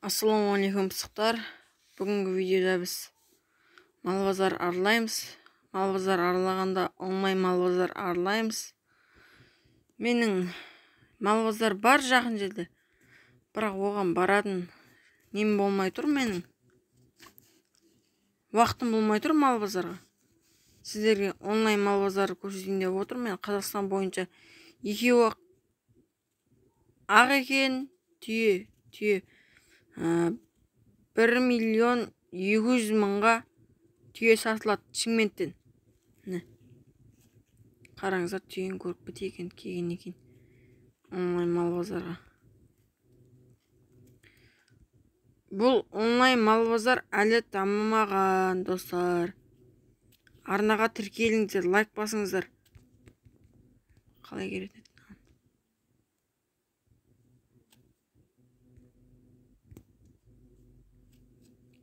Ассалаумағалейкум пысықтар. Бүгінгі видеода біз мал базар аралаймыз. Мал базар аралағанда оңай мал базар аралаймыз. Менің мал базар бар жақын жерде, бірақ оған баратын нем болмай тұр, менің уақытым болмай тұр мал базарға. Сіздерге онлайн мал базары көрсетейін деп отыр. Мен Қазақстан бойынша екеуі ақ екен, түйе 1.200.000-ға түйе сатылады Шымкенттен. Қараңыздар, түйені көріп бітеген келген екен онлайн мал базарға. Бұл онлайн мал базар әлі дамымаған достар. Арнаға тіркеліңіздер, лайк басыңыздар. Қалай кереді?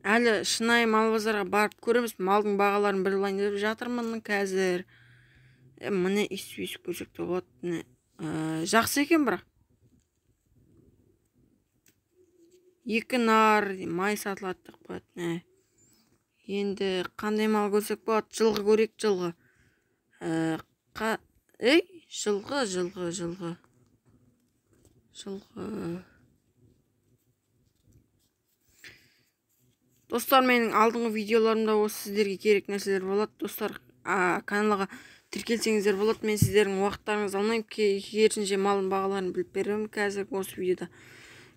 Әлі шынайы мал базарға барып көреміз. Малдың бағаларын білейін деп жатырмын қазір. Міне үй-сүйісіп көрсек те болады. Жақсы екен, бірақ екі нар май сатылады деп қояды. Енді қандай мал көрсек болады? Жылғы көрек, жылғы. Жылғы. Достар, менің алдыңғы видеоларымда осы сіздерге керек нәрселер болады. Достар, каналға тіркелсеңіздер болады. Мен сіздердің уақыттарыңызды алмаймын. Керісінше малдың бағаларын біліп беремін қазір осы видеода.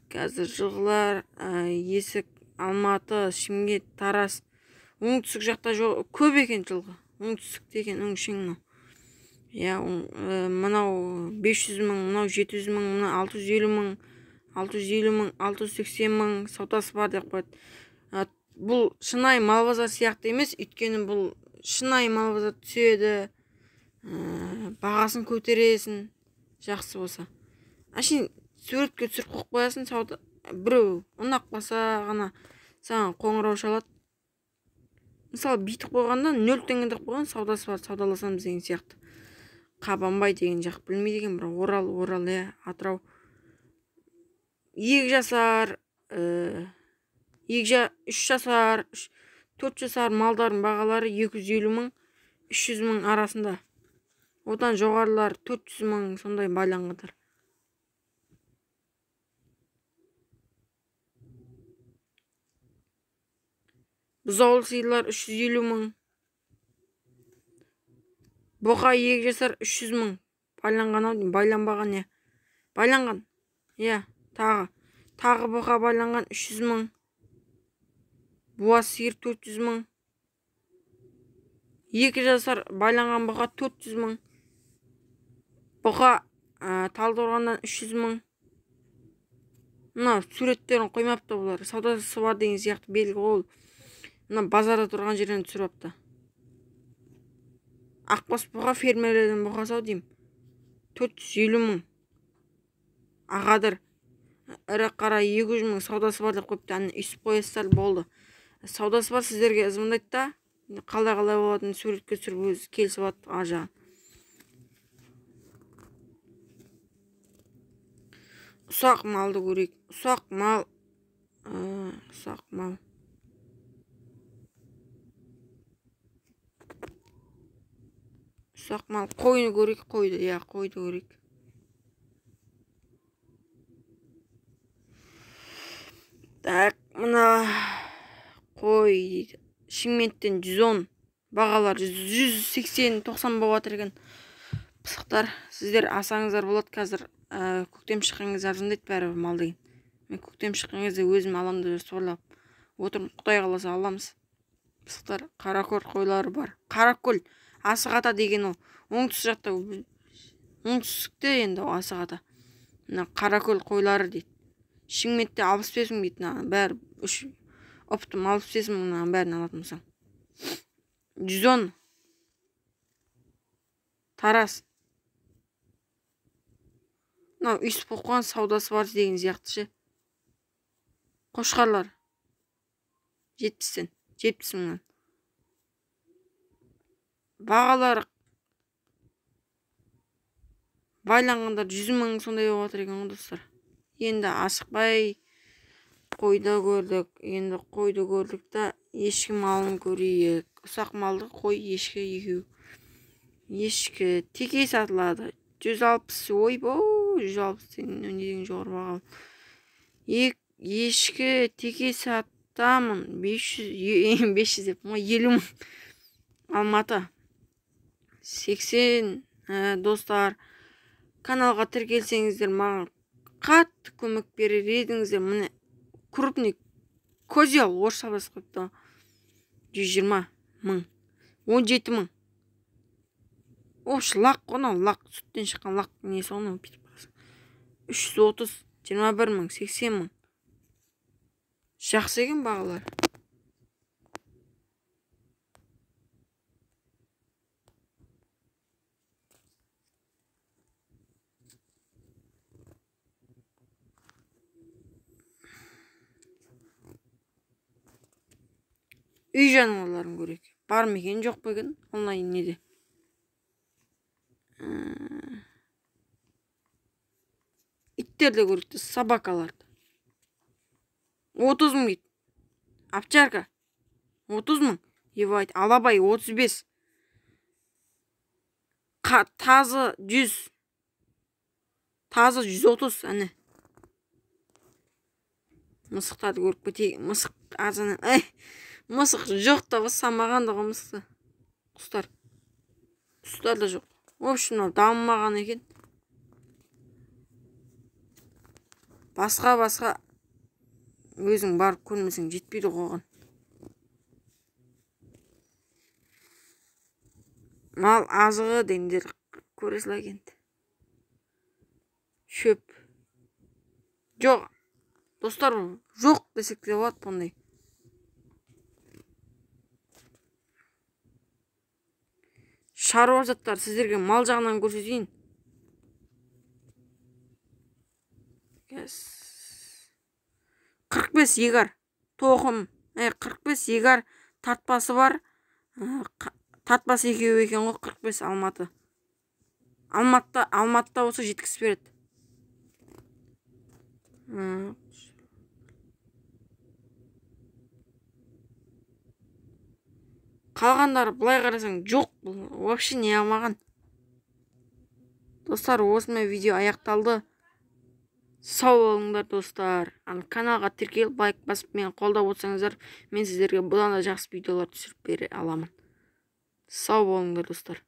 Қазір жылғылар, Есік, Алматы, Шымкент, Тараз, оңтүстік жақта көп екен жылғы. Оңтүстік деген өңшең. Мынау 500.000, мынау 700.000, мынау 650.000, 680.000 саудасы бар деп қояды. Бұл шынайы мал базар сияқты емес, өйткені бұл шынайы мал базар түседі, бағасын көтересің, жақсы болса. Әшейін суретке түсіріп қойып қоясың, сауда біреу ұнап қалса ғана саған қоңырау шалады. Мысалы, бүйтіп қойғанда 0 теңге деп қойған, саудасы бар, саудаласамыз деген сияқты. Қабанбай деген жақ білмейді екен, бірақ Орал, Атырау. 2 жасар, 3 жасар, 4 жасар малдардың бағалары 250.000, 300.000 арасында. Одан жоғарылар 400.000, сондай байланғандар. Бұзаулы сиырлар 350.000. Бұқа 2 жасар 300.000. Байланған, байланған. Тағы бұқа байланған 300.000. Буаз сиыр 400.000. 2 жасар байланған бұқа 400.000. Бұқа Талдықорғаннан 300.000. Мына суреттерін қоймапты бұлар. Саудасы бар деген сияқты белгі ол. Мына базарда тұрған жерден түсіріпті. Ақбас бұқа фермерлерден бұқасау деймін. 450.000. Ағадыр. Ірі қара 200.000 саудасы бар деп қойыпты. Үсіп қойыстар болды. Саудасы бар, сіздерге звондайды да, қалай болатын суретке түсіріп өзі келісіп алады ажаған. Ұсақ малды көрейік. Ұсақ мал. Қойны көрейік, қойды көрейік. Так, мына қой дейді. Шымкенттен 110, бағалар 180-90 болып жатыр екен. Пысықтар, сіздер асаңыздар болады қазір. Көктем шыққан кезде арзандайды бәрі мал деген. Мен көктем шыққан кезде өзім аламды сорлап отырмын. Құдай қаласа аламыз. Пысықтар, қаракөл қойлары бар. Қаракөл, Асығата деген ол. Оңтүстік жақта, оңтүстікте енді Асығата. Қаракөл қойлары дейді. Шымкентте 65.000 дейді. Бәрі оптым 65.000 бәрін алатын болсаң. 110. Тараз. Мынау үсіп қойған саудасы бар деген сияқты ше. Қошқарлар 70.000. Бағалар байланғандар 100.000 сондай болып жатыр екен достар. Енді асықпай қойды көрдік. Енді қойды көрдік та ешкі малын көрейік. Ұсақ малды қой, ешкі екеу. Ешкі теке сатылады. 160, ойбой, 160 неден жоғары бағалы. Ешкі теке сатамын. 500 деп, 50 мың. Алматы. 80. Достар, каналға тіркелсеңіздер, маған қатты көмек берер едіңіздер. Міне крупный козел орысша басып қойыпты. 120 мың. 17 мың. Ош, лақ, оны лақ, сүттен шыққан лақ несі оны бүйтіп қарасаң. 330, 21 мың, 80 мың. Жақсы екен бағалар. Үй жануарларын көрейік. Бар ма екен, жоқ па екен? Онлайн неде? Иттерді көрейік, собакаларды. 30 мың дейді. Овчарка 30 мың. Евайт, алабай 35. Тазы 100. Тазы 130, әне. Мысықтарды көріп кетейік. Мысық азаны. Мысық жоқ та, самаған да мысықты. Құстар. Құстар да жоқ. В общем, дамымаған екен. Басқа өзің барып көрмесең жетпейді қоған. Мал азығы деңдер көресілі кенді. Шөп. Жоқ. Достар, жоқ десек те болады бұндай. Шаруа заттар сіздерге мал жағынан көрсетейін. 45 егар тоқым. 45 егар тартпасы бар. Тартпасы екеу екен ғой, 45 Алматы. Алматыда осы жеткізіп береді. Қалғандары бұлай қарасаң жоқ, вообще не алмаған. Достар, осымен видео аяқталды. Сау болыңдар достар. Каналға тіркеліп лайк басып мені қолдап отырсаңыздар, мен сіздерге бұдан да жақсы видеолар түсіріп бере аламын. Сау болыңдар достар.